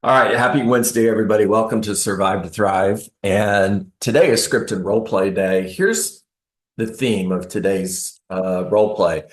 All right, happy Wednesday, everybody. Welcome to Survive to Thrive. And today is scripted role play day. Here's the theme of today's role play.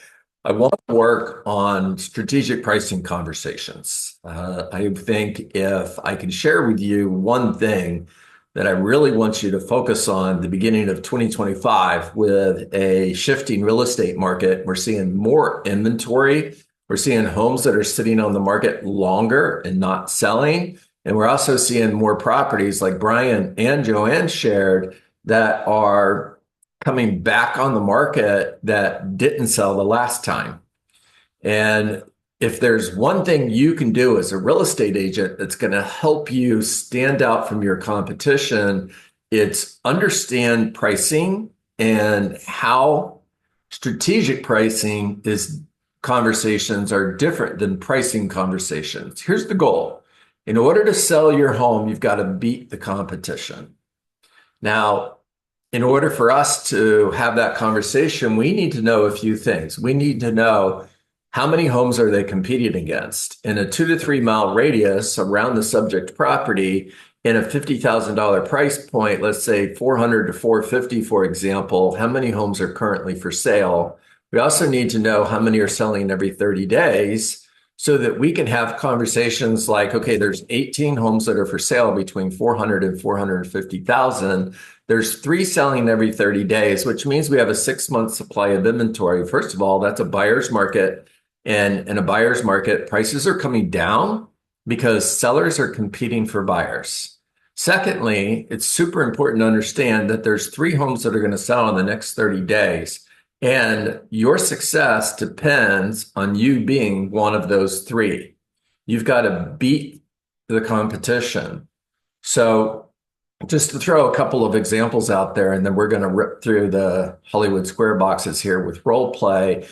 I want to work on strategic pricing conversations. I think if I can share with you one thing that I really want you to focus on the beginning of 2025 with a shifting real estate market, we're seeing more inventory. We're seeing homes that are sitting on the market longer and not selling. And we're also seeing more properties like Brian and Joanne shared that are coming back on the market that didn't sell the last time. And if there's one thing you can do as a real estate agent that's going to help you stand out from your competition, it's understand pricing and how strategic pricing is conversations are different than pricing conversations. Here's the goal. In order to sell your home, you've got to beat the competition. Now, in order for us to have that conversation, we need to know a few things. We need to know how many homes are they competing against in a 2 to 3 mile radius around the subject property in a $50,000 price point, let's say 400 to 450, for example, how many homes are currently for sale? We also need to know how many are selling every 30 days so that we can have conversations like, okay, there's 18 homes that are for sale between 400 and 450,000. There's 3 selling every 30 days, which means we have a 6-month supply of inventory. First of all, that's a buyer's market. And in a buyer's market, prices are coming down because sellers are competing for buyers. Secondly, it's super important to understand that there's 3 homes that are going to sell in the next 30 days. And your success depends on you being one of those 3. You've got to beat the competition. So just to throw a couple of examples out there, and then we're going to rip through the Hollywood square boxes here with role play.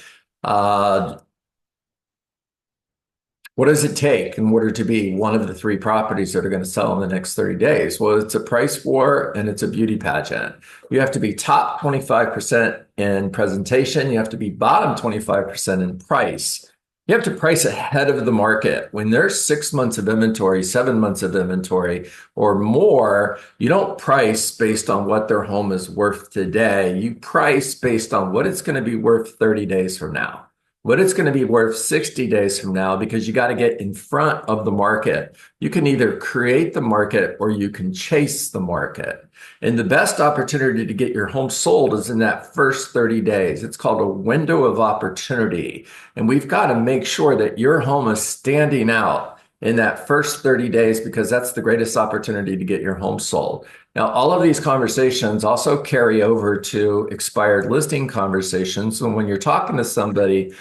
What does it take in order to be one of the 3 properties that are going to sell in the next 30 days? Well, it's a price war and it's a beauty pageant. You have to be top 25% in presentation. You have to be bottom 25% in price. You have to price ahead of the market. When there's 6 months of inventory, 7 months of inventory or more, you don't price based on what their home is worth today. You price based on what it's going to be worth 30 days from now, what it's going to be worth 60 days from now, because you got to get in front of the market. You can either create the market or you can chase the market. And the best opportunity to get your home sold is in that first 30 days. It's called a window of opportunity. And we've got to make sure that your home is standing out in that first 30 days because that's the greatest opportunity to get your home sold. Now, all of these conversations also carry over to expired listing conversations. And when you're talking to somebody,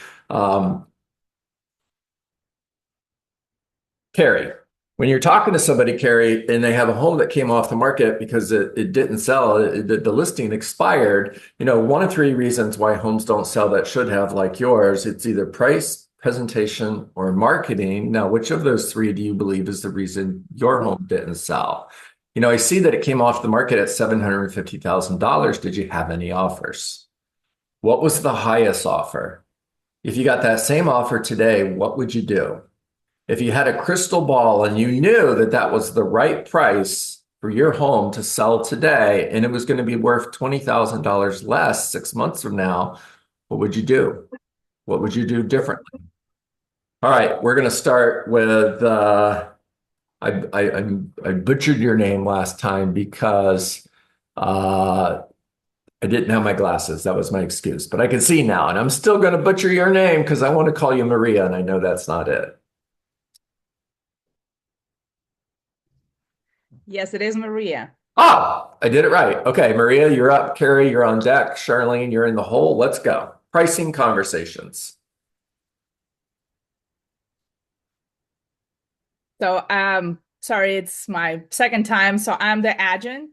Carrie, when you're talking to somebody, Carrie, and they have a home that came off the market because it didn't sell, the listing expired, 1 of 3 reasons why homes don't sell that should have, like yours, it's either price, presentation, or marketing. Now, which of those 3 do you believe is the reason your home didn't sell? I see that it came off the market at $750,000. Did you have any offers? What was the highest offer? If you got that same offer today, what would you do? If you had a crystal ball and you knew that that was the right price for your home to sell today, and it was going to be worth $20,000 less 6 months from now, what would you do? What would you do differently? All right, we're going to start with, I butchered your name last time because I didn't have my glasses. That was my excuse, but I can see now, and I'm still going to butcher your name because I want to call you Maria, and I know that's not it. Yes, it is Maria. Oh, I did it right. Okay, Maria, you're up. Carrie, you're on deck. Charlene, you're in the hole. Let's go. Pricing conversations. So, sorry, it's my second time. So I'm the agent.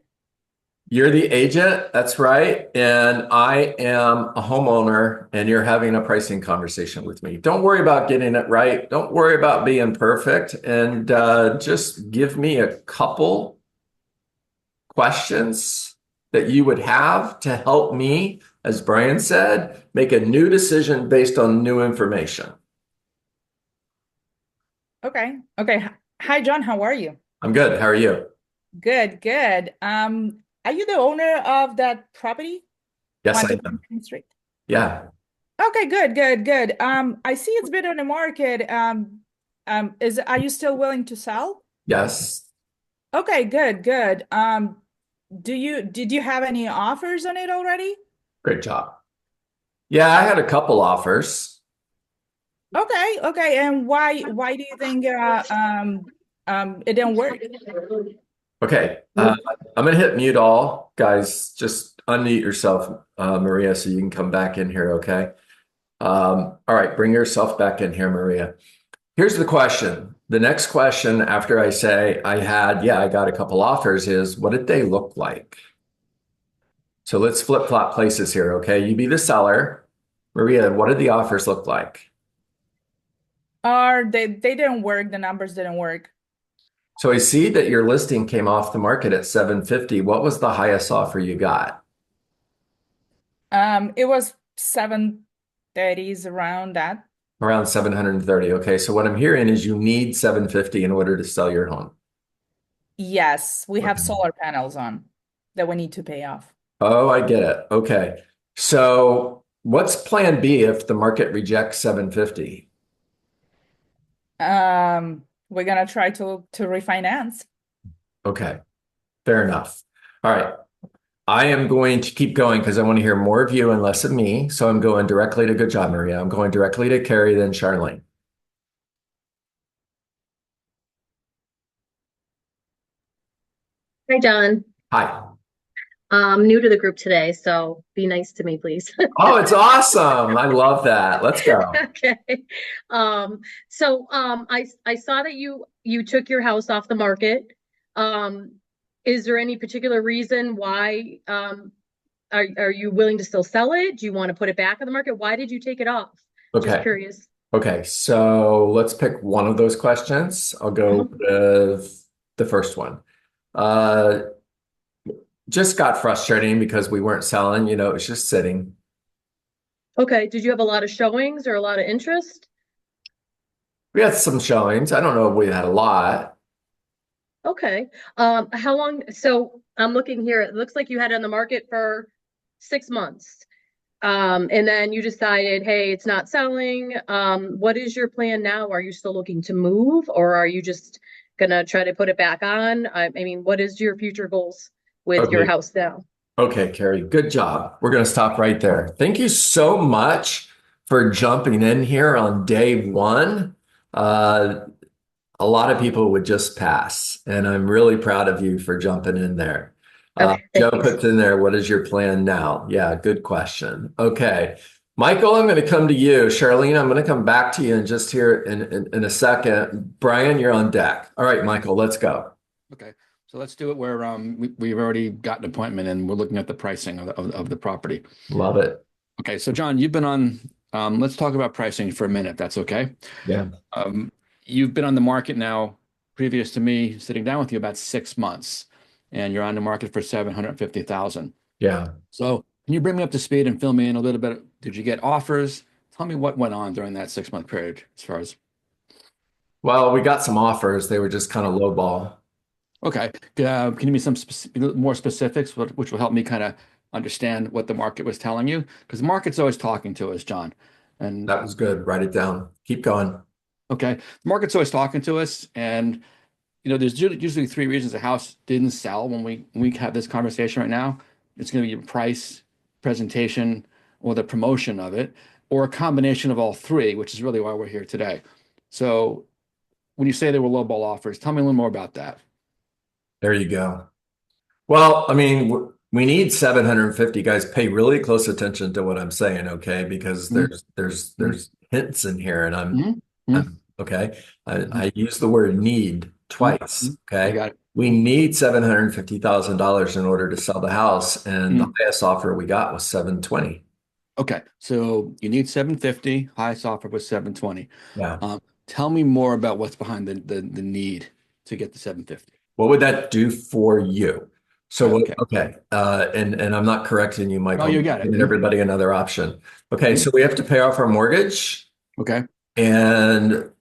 You're the agent. That's right. And I am a homeowner, and you're having a pricing conversation with me. Don't worry about getting it right. Don't worry about being perfect. And just give me a couple questions that you would have to help me, as Brian said, make a new decision based on new information. Okay. Okay. Hi, John. How are you? I'm good. How are you? Good, good. Are you the owner of that property? Yes, I am. 129 Street. Yeah. Okay, good, good, good. I see it's been on the market. Are you still willing to sell? Yes. Okay, good, good. Did you have any offers on it already? Great job. Yeah, I had a couple offers. Okay, okay. And why do you think it didn't work? Okay. I'm going to hit mute all. Guys, just unmute yourself, Maria, so you can come back in here, okay? All right, bring yourself back in here, Maria. Here's the question. The next question after I say I got a couple offers is what did they look like? So let's flip-flop places here, okay? You be the seller. Maria, what did the offers look like? Or they didn't work, the numbers didn't work. So I see that your listing came off the market at 750. What was the highest offer you got? It was 730s around that. Around 730. Okay, so what I'm hearing is you need 750 in order to sell your home. Yes, we have Okay. solar panels on that we need to pay off. Oh, I get it. Okay. So what's plan B if the market rejects 750? We're gonna try to refinance. Okay, fair enough. All right. I am going to keep going because I want to hear more of you and less of me. So I'm going directly to good job, Maria. I'm going directly to Carrie, then Charlene. Hi, John. Hi. I'm new to the group today, so be nice to me, please. Oh, it's awesome. I love that. Let's go. Okay. I saw that you took your house off the market. Um, is there any particular reason why are you willing to still sell it? Do you want to put it back on the market? Why did you take it off? Just Okay. curious. Okay. So let's pick one of those questions. I'll go Mhm. with the first one. Uh, just got frustrating because we weren't selling, it was just sitting. Okay. Did you have a lot of showings or a lot of interest? We had some showings. I don't know if we had a lot. Okay. How long? So I'm looking here. It looks like you had it on the market for 6 months. And then you decided, hey, it's not selling. What is your plan now? Are you still looking to move or are you just gonna try to put it back on? I mean, what is your future goals with your Okay. house now? Okay, Carrie, good job. We're going to stop right there. Thank you so much for jumping in here on day one. Uh, a lot of people would just pass, and I'm really proud of you for jumping in there. Okay, Joe thank you. puts in there, what is your plan now? Yeah, good question. Okay. Michael, I'm going to come to you. Charlene, I'm going to come back to you in just here in a second. Brian, you're on deck. All right, Michael, let's go. Okay, so let's do it where we've already got an appointment and we're looking at the pricing of the property. Love it. Okay, so John, you've been on, let's talk about pricing for a minute, if that's okay. Yeah. Um, you've been on the market now, previous to me sitting down with you, about 6 months, and you're on the market for 750,000. Yeah. So can you bring me up to speed and fill me in a little bit? Did you get offers? Tell me what went on during that 6 month period as far as. Well, we got some offers. They were just kind of lowball. Okay. Can you give me some more specifics, which will help me kind of understand what the market was telling you? Because the market's always talking to us, John. And That was good. Write it down. Keep going. okay, the market's always talking to us, and there's usually three reasons a house didn't sell when we have this conversation right now. It's going to be your price, presentation, or the promotion of it, or a combination of all three, which is really why we're here today. So when you say there were lowball offers, tell me a little more about that. There you go. Well, I mean, we need 750 guys. Pay really close attention to what I'm saying, okay? Because Mhm, mhm, there's hints in here, and mhm, mhm, I'm okay. mhm, I use the word need mhm, twice, mhm. You okay? got it. We need $750,000 in order to sell the house, and the Mm. highest offer we got was 720. Okay, so you need 750. Highest offer was 720. Yeah. Tell me more about what's behind the need to get the 750. What would that do for you? So what, Okay. okay, and I'm not correcting you, Oh, Michael, you I'm got it. giving everybody another option. Okay, Mhm. so we have to pay off our mortgage Okay. and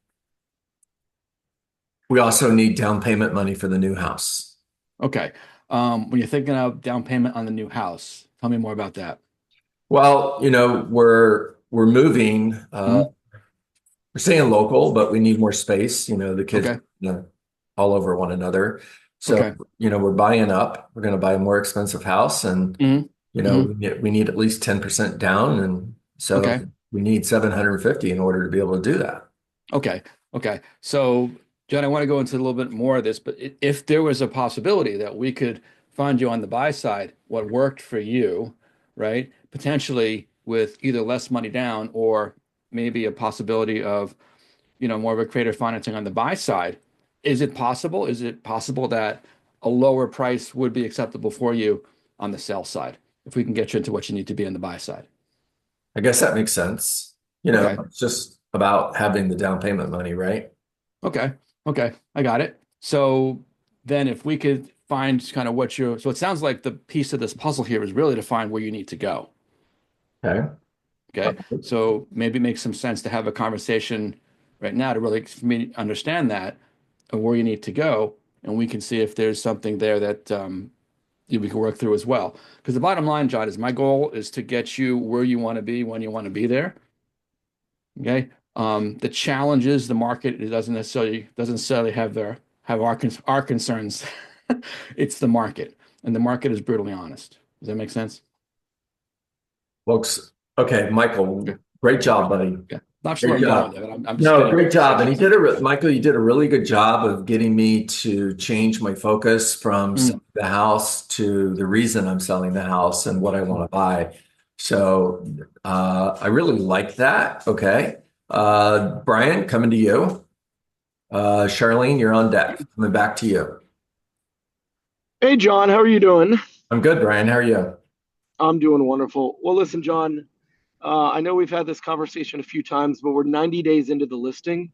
We also need down payment money for the new house. Okay. When you're thinking of down payment on the new house, tell me more about that. Well, we're moving. Mhm. We're staying local, but we need more space. The kids, Okay. all over one another. So, Okay. we're buying up. We're going to buy a more expensive house, and Hmm. Hmm. we need at least 10% down, and so Okay. we need 750 in order to be able to do that. Okay. Okay. So, John, I want to go into a little bit more of this, but if there was a possibility that we could find you on the buy side, what worked for you, right? Potentially with either less money down or maybe a possibility of, more of a creative financing on the buy side. Is it possible? Is it possible that a lower price would be acceptable for you on the sell side if we can get you into what you need to be on the buy side? I guess that makes sense. Okay. It's just about having the down payment money, right? Okay. Okay. I got it. So then if we could find kind of so it sounds like the piece of this puzzle here is really to find where you need to go. Okay. Okay. So maybe it makes some sense to have a conversation right now to really for me to understand that and where you need to go. And we can see if there's something there that we can work through as well. Because the bottom line, John, is my goal is to get you where you want to be when you want to be there. Okay. The challenge is the market it doesn't necessarily have our concerns. It's the market, and the market is brutally honest. Does that make sense? Folks, okay, Michael, Okay. great job, buddy. Yeah. Not sure Great where I'm going job. with that, but I'm just No, getting great job. And conversations. Michael, you did a really good job of getting me to change my focus from selling Mm, the house to the reason I'm selling the house and what I want to buy. So I really like that. Okay. Brian, coming to you. Charlene, you're on deck. Coming back to you. Hey, John, how are you doing? I'm good, Brian. How are you? I'm doing wonderful. Well, listen, John, I know we've had this conversation a few times, but we're 90 days into the listing,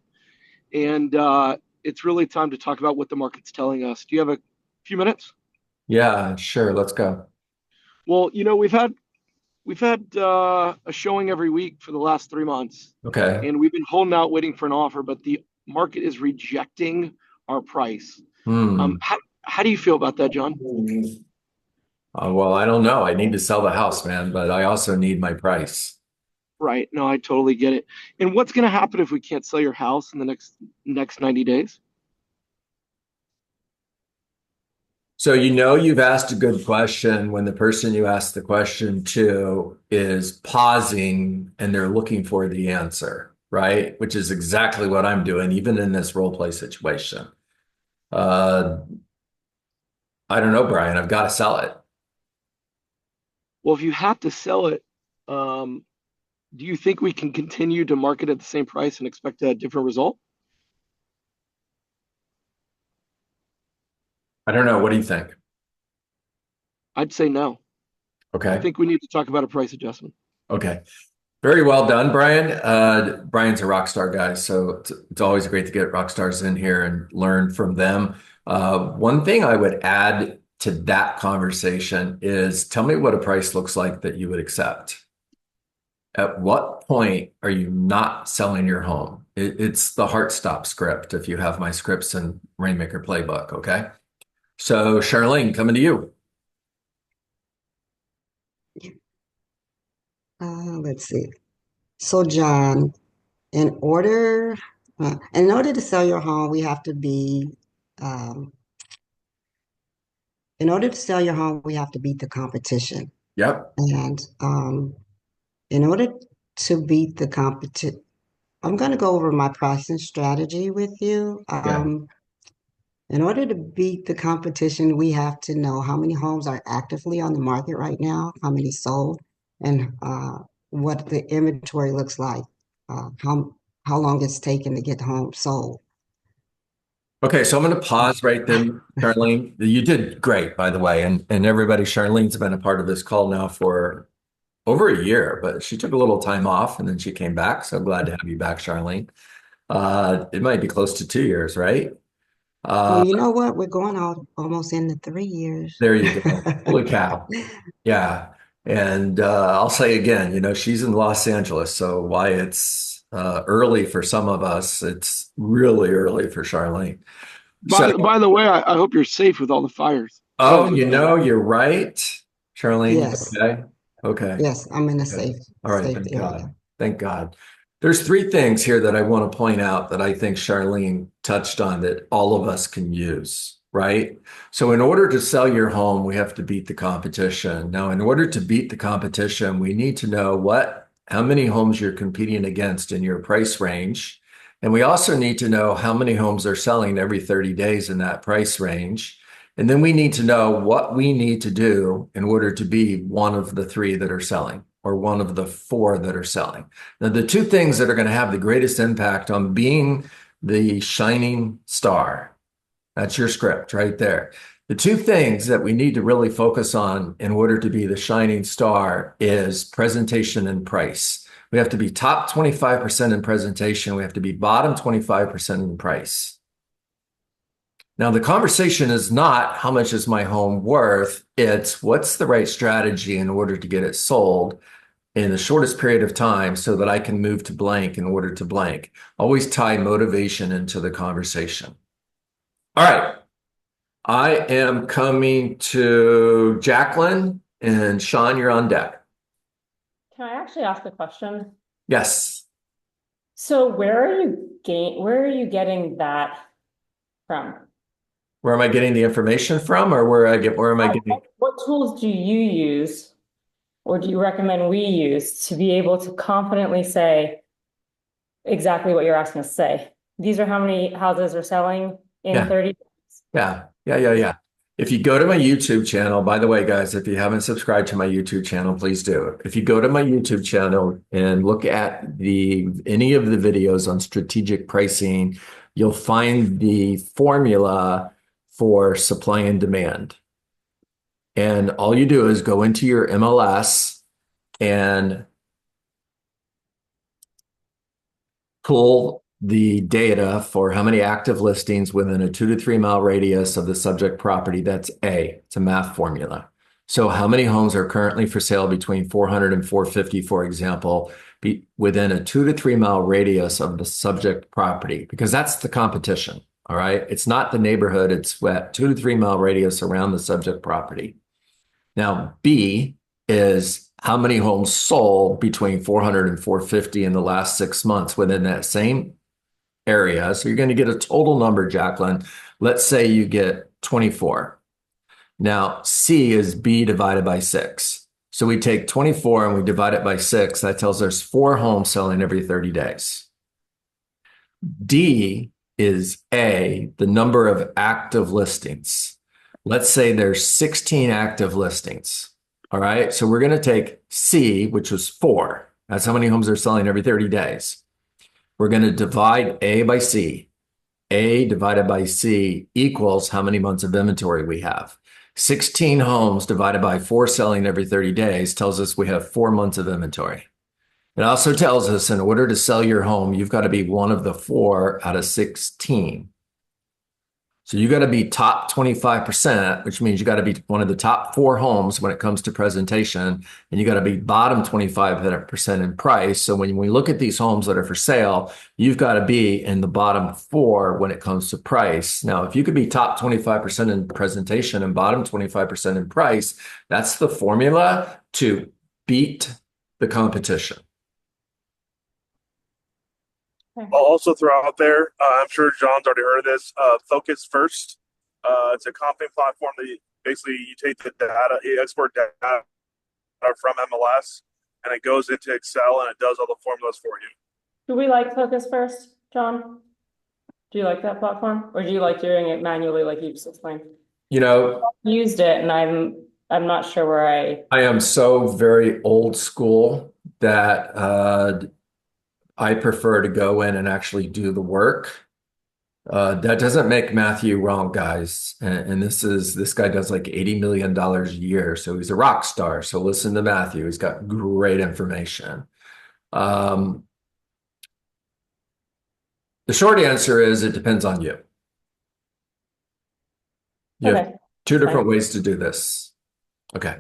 and it's really time to talk about what the market's telling us. Do you have a few minutes? Yeah, sure. Let's go. Well, we've had a showing every week for the last 3 months, Okay. and we've been holding out waiting for an offer, but the market is rejecting our price. Hmm. How do you feel about that, John? Well, I don't know. I need to sell the house, man, but I also need my price. Right. No, I totally get it. And what's going to happen if we can't sell your house in the next 90 days? So you've asked a good question when the person you asked the question to is pausing and they're looking for the answer, right? Which is exactly what I'm doing, even in this role play situation. Uh, I don't know, Brian. I've got to sell it. Well, if you have to sell it, um, do you think we can continue to market at the same price and expect a different result? I don't know. What do you think? I'd say no. I Okay. think we need to talk about a price adjustment. Okay. Very well done, Brian. Brian's a rock star guy, so it's always great to get rock stars in here and learn from them. One thing I would add to that conversation is tell me what a price looks like that you would accept. At what point are you not selling your home? It's the heart stop script if you have my scripts and Rainmaker playbook, okay? So, Charlene, coming to you. Let's see. So, John, in order in order to sell your home, we have to be um, in order to sell your home, we have to beat the competition. Yep. And in order to beat the competition, I'm going to go over my pricing strategy with you. Yeah. In order to beat the competition, we have to know how many homes are actively on the market right now, how many sold, and what the inventory looks like, how long it's taken to get the home sold. Okay, so I'm going to pause right then, Charlene. You did great, by the way, and everybody. Charlene's been a part of this call now for over a year, but she took a little time off and then she came back. So glad to have you back, Charlene. It might be close to 2 years, right? Well, Uh, you know what? We're going out almost into 3 years. there you go. Holy cow. Yeah. And I'll say again, she's in Los Angeles, so why it's early for some of us. It's really early for Charlene. By the way, I hope you're safe with all the fires. Oh, Sounds like you're right. Charlene, you Yes, okay? Okay. yes, I'm in a Okay. safe, All right, safe thank area. God. Thank God. There's three things here that I want to point out that I think Charlene touched on that all of us can use, right? So in order to sell your home, we have to beat the competition. Now, in order to beat the competition, we need to know how many homes you're competing against in your price range. And we also need to know how many homes are selling every 30 days in that price range. And then we need to know what we need to do in order to be one of the three that are selling or one of the four that are selling. Now, the two things that are going to have the greatest impact on being the shining star, that's your script right there. The two things that we need to really focus on in order to be the shining star is presentation and price. We have to be top 25% in presentation. We have to be bottom 25% in price. Now, the conversation is not how much is my home worth? It's what's the right strategy in order to get it sold in the shortest period of time so that I can move to blank in order to blank. Always tie motivation into the conversation. All right. I am coming to Jacqueline and Sean, you're on deck. Can I actually ask a question? Yes. So where are you getting that from? Where am I getting the information from, or where am I getting? What tools do you use, or do you recommend we use to be able to confidently say exactly what you're asking us to say? These are how many houses are selling in Yeah. 30 days. Yeah. If you go to my YouTube channel, by the way, guys, if you haven't subscribed to my YouTube channel, please do. If you go to my YouTube channel and look at any of the videos on strategic pricing, you'll find the formula for supply and demand. And all you do is go into your MLS and pull the data for how many active listings within a 2 to 3 mile radius of the subject property. That's it's a math formula. So how many homes are currently for sale between 400 and 450, for example, within a 2 to 3 mile radius of the subject property? Because that's the competition. All right. It's not the neighborhood. It's what 2 to 3 mile radius around the subject property. Now, B is how many homes sold between 400 and 450 in the last 6 months within that same area. So you're going to get a total number, Jacqueline. Let's say you get 24. Now, C is B divided by 6. So we take 24 and we divide it by 6. That tells us 4 homes selling every 30 days. D is A, the number of active listings. Let's say there's 16 active listings. All right. So we're going to take C, which was 4. That's how many homes are selling every 30 days. We're going to divide A by C. A divided by C equals how many months of inventory we have. 16 homes divided by 4 selling every 30 days tells us we have 4 months of inventory. It also tells us in order to sell your home, you've got to be one of the 4 out of 16. So you got to be top 25%, which means you got to be one of the top 4 homes when it comes to presentation, and you got to be bottom 25% in price. So when we look at these homes that are for sale, you've got to be in the bottom 4 when it comes to price. Now, if you could be top 25% in presentation and bottom 25% in price, that's the formula to beat the competition. I'll also throw out there, I'm sure John's already heard of this, Focus First. It's a comping platform that basically you take the data, you export data from MLS, and it goes into Excel and it does all the formulas for you. Do we like Focus First, John? Do you like that platform, or do you like doing it manually like you just explained? You know, I used it and I'm not sure where I am so very old school that I prefer to go in and actually do the work. That doesn't make Matthew wrong, guys. And this guy does like $80 million a year. So he's a rock star. So listen to Matthew. He's got great information. The short answer is it depends on you. You have 2 different ways to do this. Okay.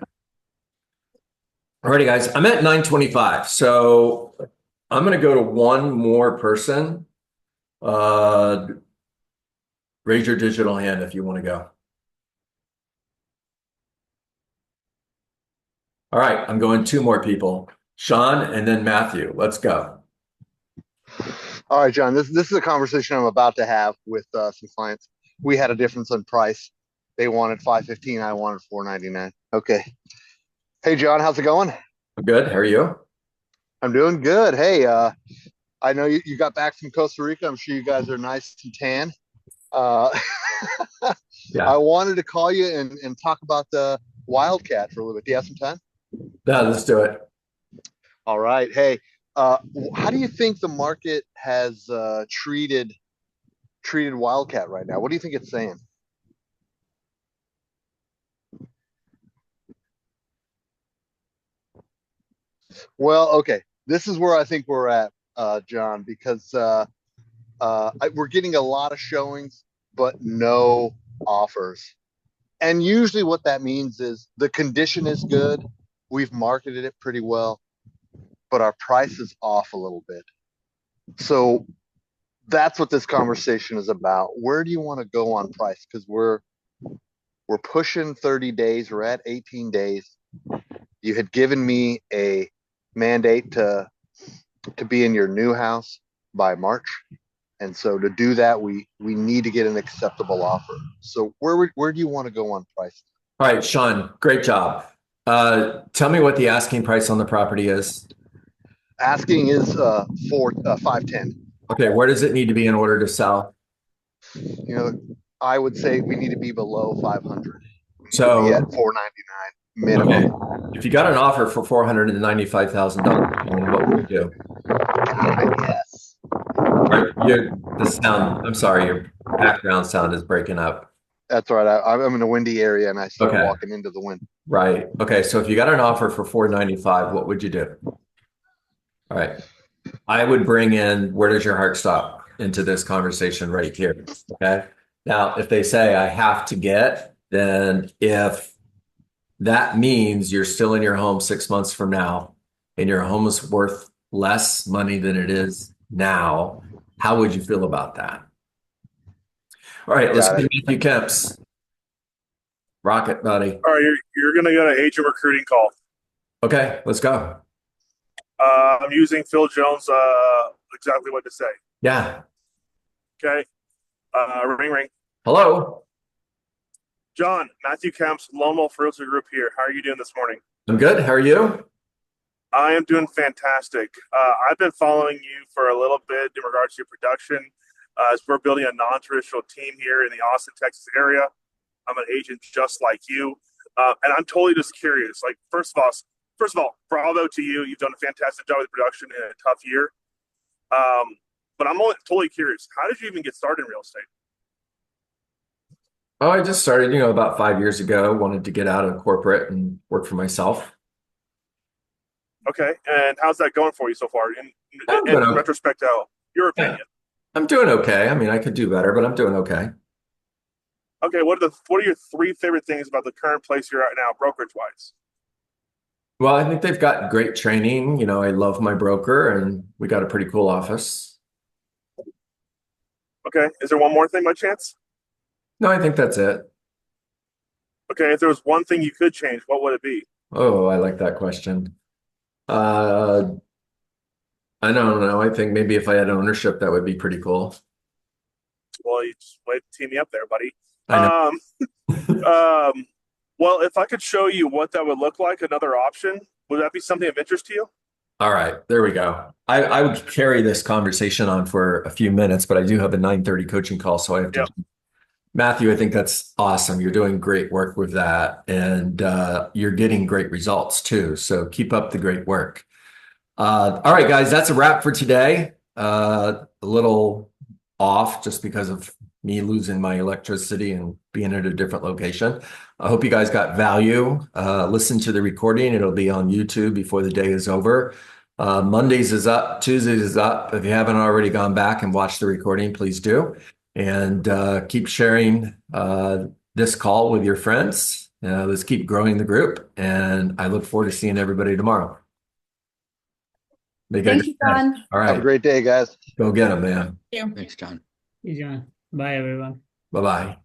Alrighty, guys. I'm at 9:25. So I'm going to go to one more person. Raise your digital hand if you want to go. All right, I'm going two more people. Sean and then Matthew. Let's go. All right, John, this is a conversation I'm about to have with some clients. We had a difference in price. They wanted $515, I wanted $499. Okay. Hey, John, how's it going? I'm good. How are you? I'm doing good. Hey, I know you got back from Costa Rica. I'm sure you guys are nice and tan. Uh, Yeah. I wanted to call you and talk about the Wildcat for a little bit. Do you have some time? Yeah, let's do it. All right. Hey, how do you think the market has treated Wildcat right now? What do you think it's saying? Well, okay. This is where I think we're at, John, because we're getting a lot of showings, but no offers. And usually what that means is the condition is good. We've marketed it pretty well, but our price is off a little bit. So that's what this conversation is about. Where do you want to go on price? Because we're pushing 30 days. We're at 18 days. You had given me a mandate to be in your new house by March. And so to do that, we need to get an acceptable offer. So where do you want to go on price? All right, Sean, great job. Tell me what the asking price on the property is. Asking is $510. Okay, where does it need to be in order to sell? You know, I would say we need to be below 500. So be at 499 minimum. Okay. If you got an offer for $495,000, what would you do? Yes. I'm sorry, your background sound is breaking up. That's all right. I'm in a windy area and I start Okay. walking into the wind. Right. Okay. So if you got an offer for $495, what would you do? All right. I would bring in where does your heart stop into this conversation right here. Okay. Now, if they say I have to get, then if that means you're still in your home 6 months from now and your home is worth less money than it is now, how would you feel about that? All right, let's get Matthew Kemps. Rock it, buddy. All right, you're going to get an agent recruiting call. Okay, let's go. I'm using Phil Jones, exactly what to say. Yeah. Okay. Ring, ring. Hello. John, Matthew Kemps, Lone Wolf Realtor Group here. How are you doing this morning? I'm good. How are you? I am doing fantastic. I've been following you for a little bit in regards to your production. As we're building a non-traditional team here in the Austin, Texas area. I'm an agent just like you. And I'm totally just curious. Like, first of all, bravo to you. You've done a fantastic job with production in a tough year. But I'm totally curious. How did you even get started in real estate? Oh, I just started, about 5 years ago. Wanted to get out of corporate and work for myself. Okay. And how's that going for you so far? In retrospect, your opinion. Yeah. I'm doing okay. I mean, I could do better, but I'm doing okay. Okay. What are your three favorite things about the current place you're at now, brokerage-wise? Well, I think they've got great training. I love my broker and we got a pretty cool office. Okay. Is there one more thing by chance? No, I think that's it. Okay. If there was one thing you could change, what would it be? Oh, I like that question. I don't know. I think maybe if I had ownership, that would be pretty cool. Well, you just wait to team me up there, buddy. I know. Well, if I could show you what that would look like, another option, would that be something of interest to you? All right, there we go. I would carry this conversation on for a few minutes, but I do have a 9:30 coaching call, so I have to. Yep. Matthew, I think that's awesome. You're doing great work with that, and you're getting great results too. So keep up the great work. All right, guys, that's a wrap for today. A little off just because of me losing my electricity and being at a different location. I hope you guys got value. Listen to the recording. It'll be on YouTube before the day is over. Mondays is up. Tuesdays is up. If you haven't already gone back and watched the recording, please do. And keep sharing this call with your friends. Let's keep growing the group. And I look forward to seeing everybody tomorrow. Make it Thank a you, good day. John. All Have a right. great day, guys. Go get them, man. Thanks, John. Hey, John. Bye, everyone. Bye-bye.